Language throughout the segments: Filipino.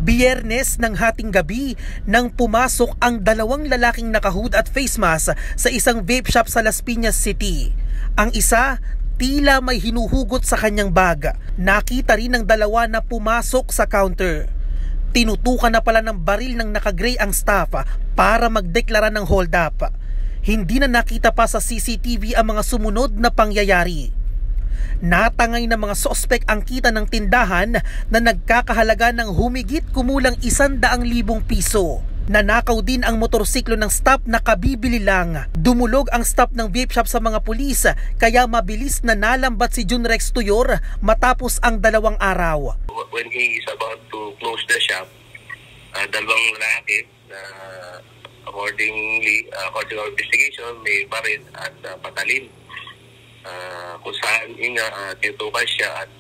Biyernes ng hating gabi nang pumasok ang dalawang lalaking nakahood at face mask sa isang vape shop sa Las Piñas City. Ang isa, tila may hinuhugot sa kanyang bag. Nakita rin ng dalawa na pumasok sa counter. Tinutukan na pala ng baril ng naka-gray ang staff para magdeklara ng hold up. Hindi na nakita pa sa CCTV ang mga sumunod na pangyayari. Natangay ng mga sospek ang kita ng tindahan na nagkakahalaga ng humigit kumulang 100,000 piso. Nanakaw din ang motorsiklo ng staff na kabibili lang. Dumulog ang staff ng vape shop sa mga pulis kaya mabilis na nalambat si Junrex Tuyor matapos ang 2 araw. When he is about to close the shop, dalawang lalaki na according to our investigation may baril at patalin. Kung saan tinutukan siya at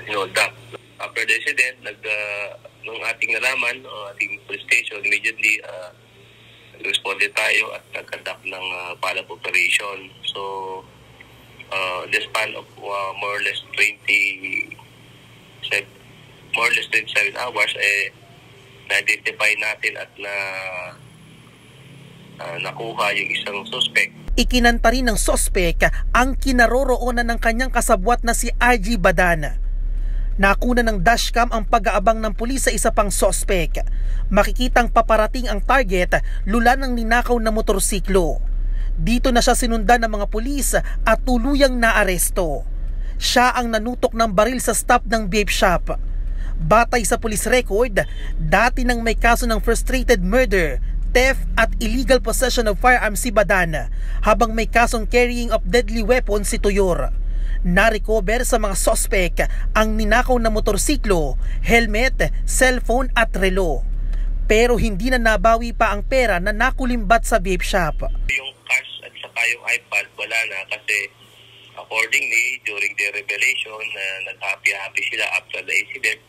hinoldak. After the incident, nung ating nalaman, ating police station, immediately responded tayo at nag-conduct ng follow-up operation. So, the span of more or less 27 hours, na-identify natin at nakuha yung isang suspect. Ikinanta rin ng sospek ang kinaroroonan ng kanyang kasabwat na si RG Badan. Nakuna ng dashcam ang pag-aabang ng pulis sa isa pang sospek. Makikitang paparating ang target, lula ng ninakaw na motorsiklo. Dito na siya sinundan ng mga pulis at tuluyang naaresto. Siya ang nanutok ng baril sa staff ng vape shop. Batay sa police record, dati nang may kaso ng frustrated murder, theft at illegal possession of firearms si Badan, habang may kasong carrying of deadly weapons si Tuyor. Na-recover sa mga sospek ang ninakaw na motorsiklo, helmet, cellphone at relo. Pero hindi na nabawi pa ang pera na nakulimbat sa vape shop. Yung cash at saka yung iPad wala na kasi accordingly during the revelation nag-happy sila after the incident.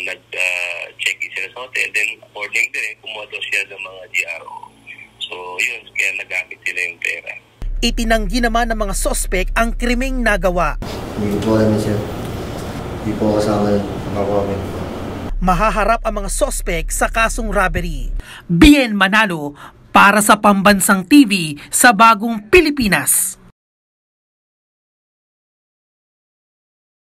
Nag-check in sila sa hotel, then according din, kumodo siya ng mga GRO. So yun, kaya nagamit sila yung pera. Itinanggi naman ng mga sospek ang krimeng nagawa. Hindi po alam siya. Hindi po kasama yun. Mahaharap ang mga sospek sa kasong robbery. Bien Manalo para sa Pambansang TV sa Bagong Pilipinas.